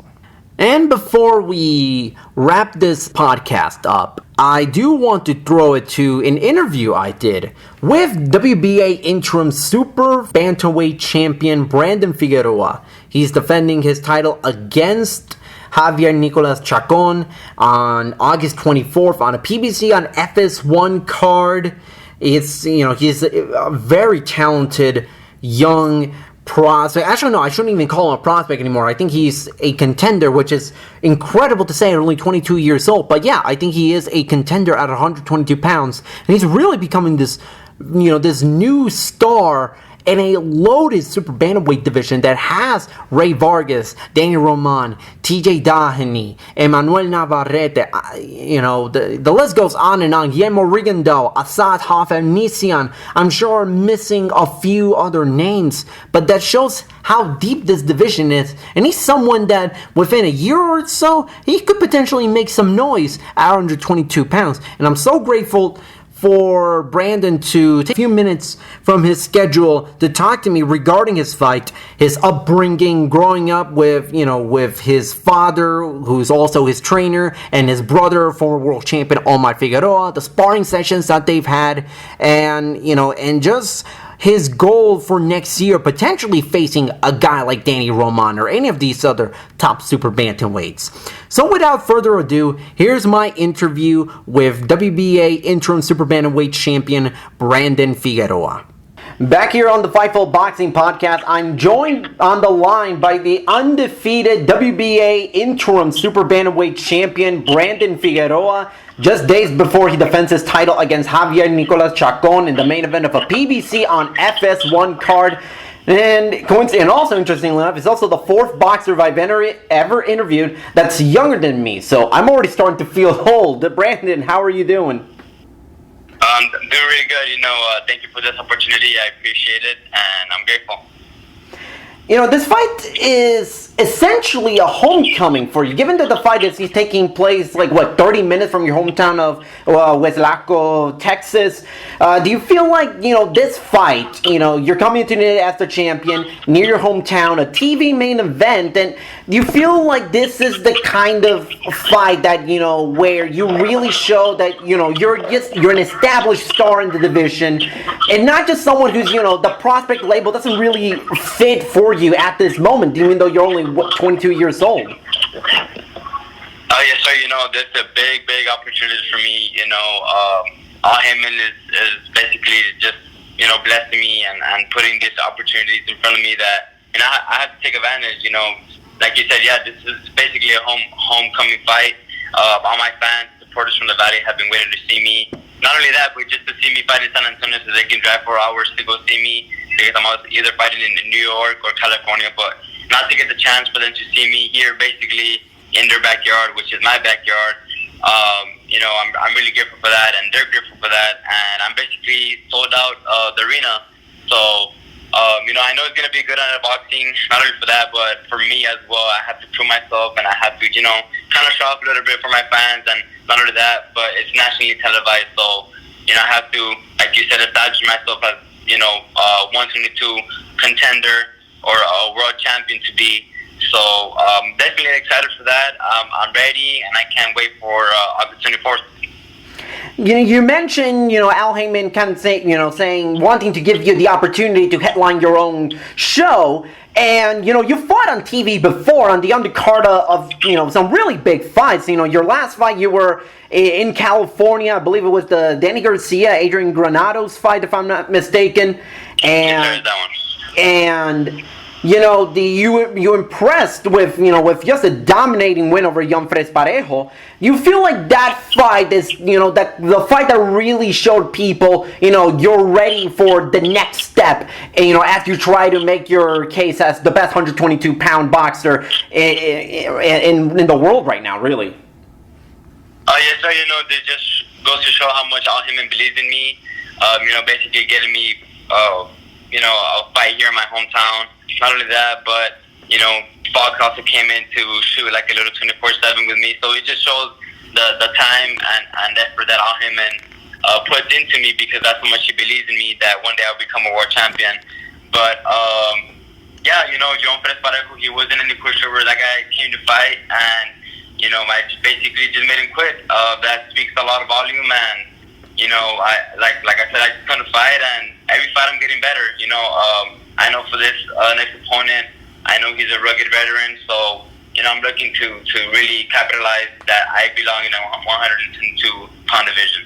[SPEAKER 1] And before we wrap this podcast up, I do want to throw it to an interview I did with WBA Interim Super Bantamweight Champion Brandon Figueroa. He's defending his title against Javier Nicolas Chacon on August 24th on a PBC on FS1 card. He's a very talented young prospect. Actually, no, I shouldn't even call him a prospect anymore. I think he's a contender, which is incredible to say at only 22 years old. But yeah, I think he is a contender at 122 pounds. And he's really becoming this this new star in a loaded super bantamweight division that has Ray Vargas, Danny Roman, TJ Daheny, Emmanuel Navarrete, the list goes on and on. Guillermo Rigondeaux, Asad Hovhannissian. I'm sure I'm missing a few other names, but that shows how deep this division is. And he's someone that within a year or so, he could potentially make some noise at 122 pounds. And I'm so grateful for Brandon to take a few minutes from his schedule to talk to me regarding his fight, his upbringing, growing up with his father, who's also his trainer, and his brother, former world champion Omar Figueroa, the sparring sessions that they've had, and just his goal for next year, potentially facing a guy like Danny Roman or any of these other top super bantamweights. So without further ado, here's my interview with WBA Interim Super Bantamweight Champion Brandon Figueroa. Back here on the Fightful Boxing Podcast, I'm joined on the line by the undefeated WBA Interim Super Bantamweight Champion Brandon Figueroa, just days before he defends his title against Javier Nicolas Chacon in the main event of a PBC on FS1 card. And also, interestingly enough, he's also the fourth boxer I've ever interviewed that's younger than me. So I'm already starting to feel old. Brandon, how are you doing?
[SPEAKER 2] I'm doing really good. Thank you for this opportunity. I appreciate it, and I'm grateful.
[SPEAKER 1] This fight is essentially a homecoming for you, given that the fight is taking place 30 minutes from your hometown of Weslaco, Texas. Do you feel like, this fight, you're coming into it as the champion near your hometown, a TV main event, and do you feel like this is the kind of fight that, where you really show that, you're an established star in the division, and not just someone who's, the prospect label doesn't really fit for you at this moment, even though you're only 22 years old?
[SPEAKER 2] Oh yes, sir. This is a big opportunity for me. All Heyman is basically just blessing me and putting these opportunities in front of me that I have to take advantage. Like you said, this is basically a homecoming fight. All my fans, supporters from the Valley have been waiting to see me. Not only that, but just to see me fight in San Antonio, so they can drive 4 hours to go see me, because I'm either fighting in New York or California, but not to get the chance for them to see me here, basically in their backyard, which is my backyard. I'm really grateful for that, and they're grateful for that, and I'm basically sold out the arena. So, I know it's going to be good on the boxing, not only for that, but for me as well. I have to prove myself, and I have to, kind of show off a little bit for my fans, and not only that, but it's nationally televised, so, I have to, like you said, establish myself as 122 contender or a world champion to be. So definitely excited for that. I'm ready, and I can't wait for August 24th.
[SPEAKER 1] You mentioned, Al Heyman kind of saying wanting to give you the opportunity to headline your own show. And, you fought on TV before on the undercard of, some really big fights. Your last fight, you were in California. I believe it was the Danny Garcia, Adrian Granado's fight, if I'm not mistaken. And,
[SPEAKER 2] that one.
[SPEAKER 1] And you impressed with just a dominating win over Yanfres Parejo. You feel like that fight is that the fight that really showed people you're ready for the next step, as you try to make your case as the best 122-pound boxer in the world right now, really.
[SPEAKER 2] Yes, sir. This just goes to show how much Al Heyman believes in me. Basically getting me a fight here in my hometown. Not only that, but, Fox also came in to shoot like a little 24/7 with me. So it just shows the time and effort that Al Heyman puts into me, because that's how much he believes in me, that one day I'll become a world champion. But, John Perez Parejo, he wasn't any pushover. That guy came to fight, and, I basically just made him quit. That speaks a lot of volume, and, like I said, I just come to fight, and every fight I'm getting better. I know for this next opponent, I know he's a rugged veteran, so I'm looking to really capitalize that I belong in a 102-pound division.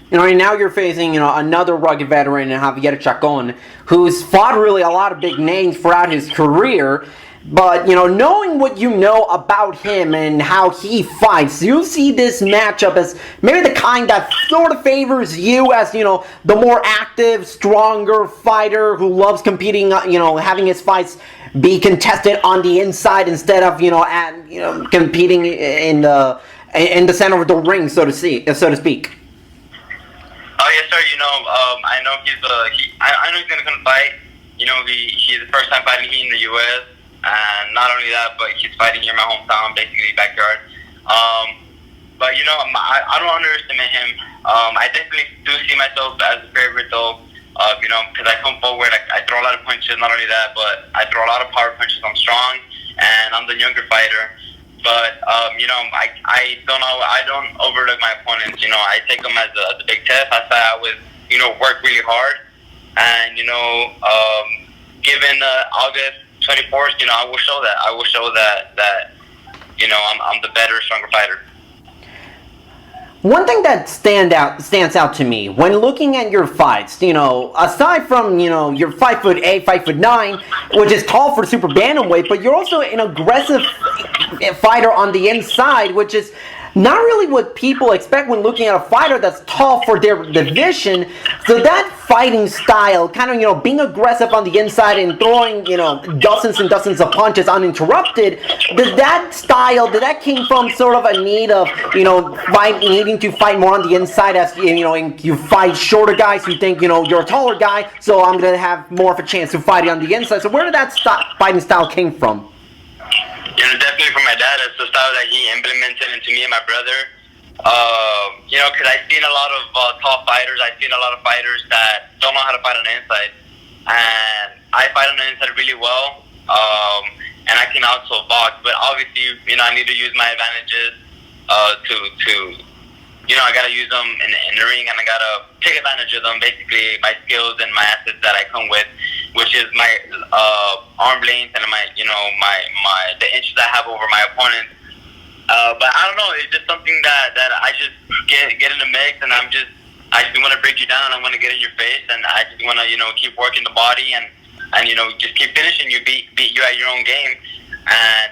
[SPEAKER 1] And now you're facing, another rugged veteran in Javier Chacon, who's fought really a lot of big names throughout his career. But, knowing what you know about him and how he fights, do you see this matchup as maybe the kind that sort of favors you as, the more active, stronger fighter who loves competing, having his fights be contested on the inside instead of, competing in the center of the ring, so to speak?
[SPEAKER 2] Oh yes, sir. I know I know he's gonna come fight. He's the first time fighting here in the U.S. And not only that, but he's fighting here in my hometown, basically backyard. But I don't underestimate him. I definitely do see myself as a favorite, though. Because I come forward, I throw a lot of punches. Not only that, but I throw a lot of power punches. I'm strong, and I'm the younger fighter. But I don't overlook my opponents. I take them as a big test. I thought I would work really hard, and given August 24th, I will show that. I will show that I'm the better, stronger fighter.
[SPEAKER 1] One thing that stands out to me when looking at your fights, aside from, you're 5'8", 5'9", which is tall for super bantamweight, but you're also an aggressive fighter on the inside, which is not really what people expect when looking at a fighter that's tall for their division. So that fighting style, kind of, being aggressive on the inside and throwing, dozens and dozens of punches uninterrupted, did that came from sort of a need of, needing to fight more on the inside as, and you fight shorter guys who think, you're a taller guy, so I'm going to have more of a chance to fight you on the inside. So where did that fighting style came from?
[SPEAKER 2] Definitely from my dad. It's the style that he implemented into me and my brother. Because I've seen a lot of tall fighters. I've seen a lot of fighters that don't know how to fight on the inside. And I fight on the inside really well. And I can also box. But obviously, I need to use my advantages I got to use them in the ring, and I got to take advantage of them, basically my skills and my assets that I come with, which is my arm length and my the inches I have over my opponents. But I don't know, it's just something that I just get in the mix, and I just want to break you down, and I want to get in your face, and I just want to keep working the body and just keep finishing you, beat you at your own game, and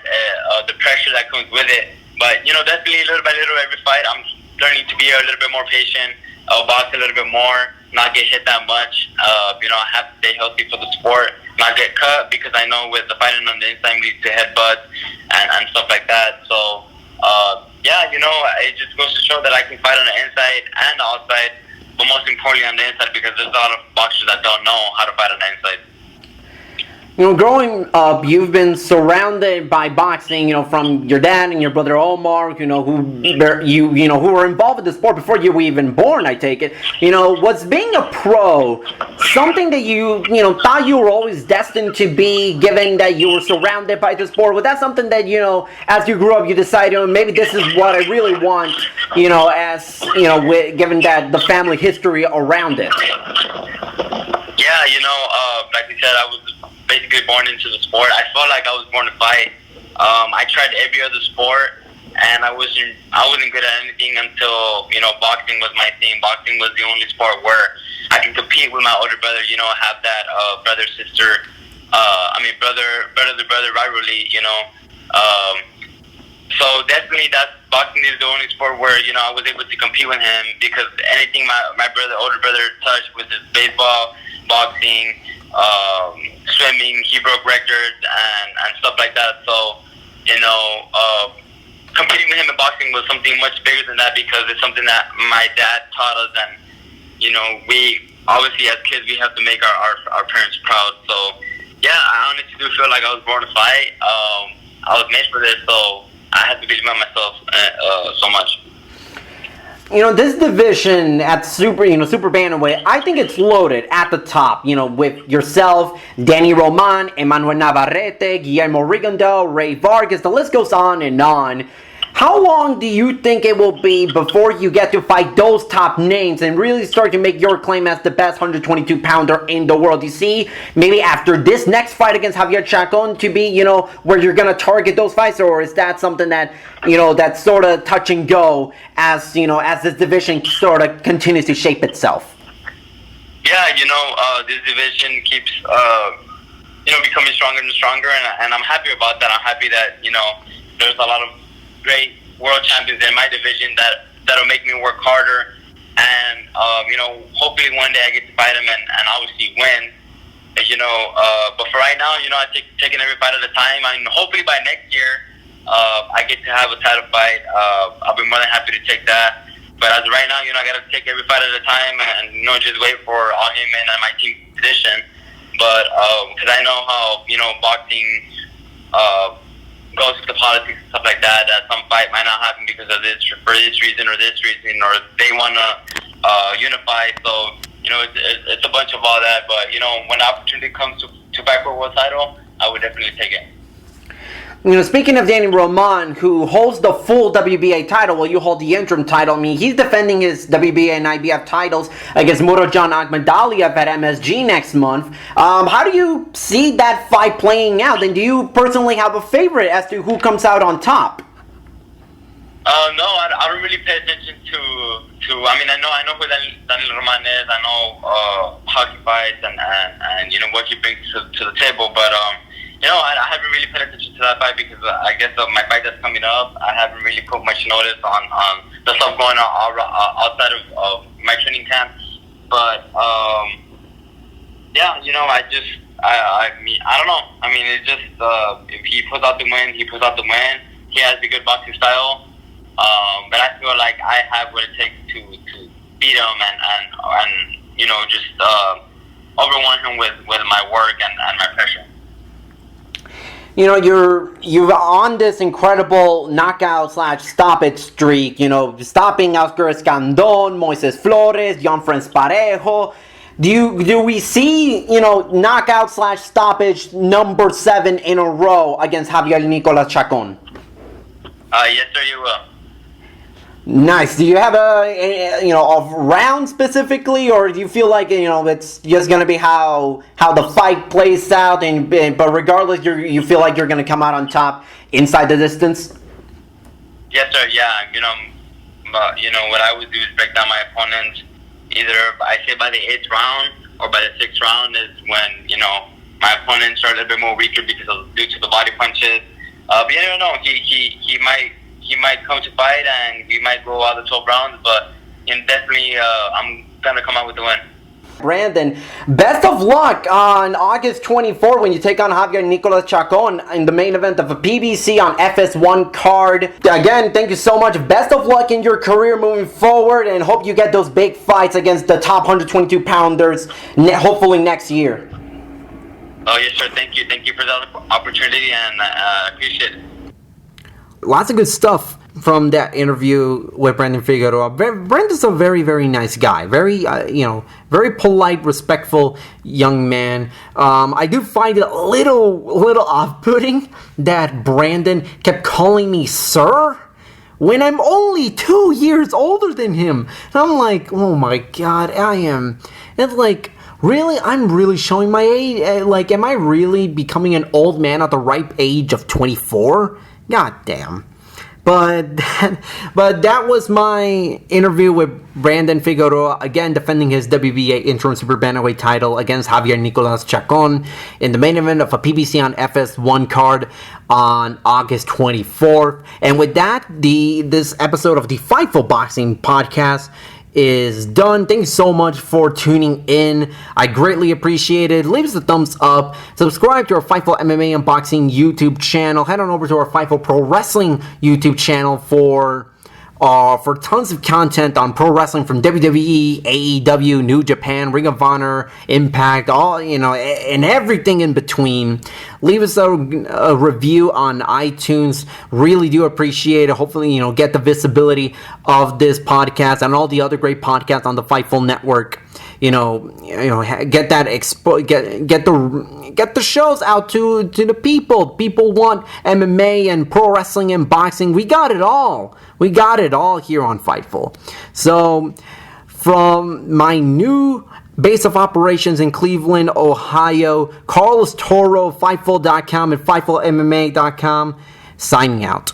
[SPEAKER 2] the pressure that comes with it. But definitely little by little every fight I'm learning to be a little bit more patient, box a little bit more, not get hit that much. I have to stay healthy for the sport, not get cut, because I know with the fighting on the inside leads to headbutts and stuff like that. So, it just goes to show that I can fight on the inside and the outside, but most importantly on the inside, because there's a lot of boxers that don't know how to fight on the inside.
[SPEAKER 1] Growing up, you've been surrounded by boxing, from your dad and your brother Omar, who were involved with the sport before you were even born, I take it. Was being a pro something that you thought you were always destined to be, given that you were surrounded by the sport? Was that something that, as you grew up, you decided, maybe this is what I really want, given that the family history around it?
[SPEAKER 2] Yeah, like you said, I was basically born into the sport. I felt like I was born to fight. I tried every other sport, and I wasn't good at anything until boxing was my thing. Boxing was the only sport where I can compete with my older brother. Have that brother rivalry. So definitely boxing is the only sport where I was able to compete with him, because anything my older brother touched with his baseball, boxing, swimming, he broke records and stuff like that. So, competing with him in boxing was something much bigger than that, because it's something that my dad taught us, and we obviously as kids we have to make our parents proud. So, yeah, I honestly do feel like I was born to fight. I was made for this, so I had to be about myself so much.
[SPEAKER 1] This division at super bantamweight, I think it's loaded at the top, with yourself, Danny Roman, Emmanuel Navarrete, Guillermo Rigondeaux, Ray Vargas, the list goes on and on. How long do you think it will be before you get to fight those top names and really start to make your claim as the best 122-pounder in the world? You see, maybe after this next fight against Javier Chacon to be, where you're going to target those fights, or is that something that, that's sort of touch and go as this division sort of continues to shape itself?
[SPEAKER 2] Yeah, this division keeps, becoming stronger and stronger, and I'm happy about that. I'm happy that, there's a lot of great world champions in my division that'll make me work harder, and hopefully one day I get to fight them and obviously win. But for right now, I taking every fight at a time. And hopefully by next year, I get to have a title fight. I'll be more than happy to take that. But as of right now, I got to take every fight at a time and just wait for all him and my team position. But because I know how boxing goes to the politics and stuff like that, that some fight might not happen because of this, for this reason, or they want to unify. So, it's a bunch of all that. But, when the opportunity comes to fight for a world title, I would definitely take it.
[SPEAKER 1] Speaking of Danny Roman, who holds the full WBA title, while you hold the interim title, he's defending his WBA and IBF titles against Murodjan Akhmadaliev at MSG next month. How do you see that fight playing out, and do you personally have a favorite as to who comes out on top?
[SPEAKER 2] No, I don't really pay attention to. I know who Daniel Roman is. I know how he fights and what he brings to the table, but I haven't really paid attention to that fight because I guess of my fight that's coming up, I haven't really put much notice on the stuff going on outside of my training camp. But I don't know. It's just if he puts out the win, he puts out the win. He has a good boxing style, but I feel like I have what it takes to beat him and just overwhelm him with my work and my pressure.
[SPEAKER 1] You're on this incredible knockout / stoppage streak, stopping Oscar Escandon, Moises Flores, John-Franz Parejo. Do we see, knockout / stoppage number 7 in a row against Javier Nicolas Chacon?
[SPEAKER 2] Yes, sir, you will.
[SPEAKER 1] Nice. Do you have a round specifically, or do you feel like it's just gonna be how the fight plays out, but regardless, you feel like you're gonna come out on top inside the distance?
[SPEAKER 2] Yes, sir. Yeah. What I would do is break down my opponents. Either I say by the 8th round or by the 6th round is when my opponents are a little bit more weaker due to the body punches. But you never know. He might come to fight and we might go all the 12 rounds, but definitely I'm going to come out with the win.
[SPEAKER 1] Brandon, best of luck on August 24 when you take on Javier Nicolas Chacon in the main event of a PBC on FS1 card. Again, thank you so much. Best of luck in your career moving forward, and hope you get those big fights against the top 122-pounders hopefully next year.
[SPEAKER 2] Oh, yes, sir. Thank you. Thank you for the opportunity, and I appreciate it.
[SPEAKER 1] Lots of good stuff from that interview with Brandon Figueroa. Brandon's a very, very nice guy. Very, very polite, respectful young man. I do find it a little off-putting that Brandon kept calling me sir when I'm only 2 years older than him. And I'm like, oh my God, I am. It's like, really? I'm really showing my age? Like, am I really becoming an old man at the ripe age of 24? God damn. But that was my interview with Brandon Figueroa, again defending his WBA Interim Super Bantamweight title against Javier Nicolas Chacon in the main event of a PBC on FS1 card on August 24th. And with that, this episode of the Fightful Boxing Podcast is done. Thank you so much for tuning in. I greatly appreciate it. Leave us a thumbs up. Subscribe to our Fightful MMA and Boxing YouTube channel. Head on over to our Fightful Pro Wrestling YouTube channel for tons of content on pro wrestling from WWE, AEW, New Japan, Ring of Honor, Impact, all, and everything in between. Leave us a review on iTunes. Really do appreciate it. Hopefully, get the visibility of this podcast and all the other great podcasts on the Fightful Network. get that get the shows out to the people. People want MMA and pro wrestling and boxing. We got it all. We got it all here on Fightful. So, from my new base of operations in Cleveland, Ohio, Carlos Toro, Fightful.com and FightfulMMA.com, signing out.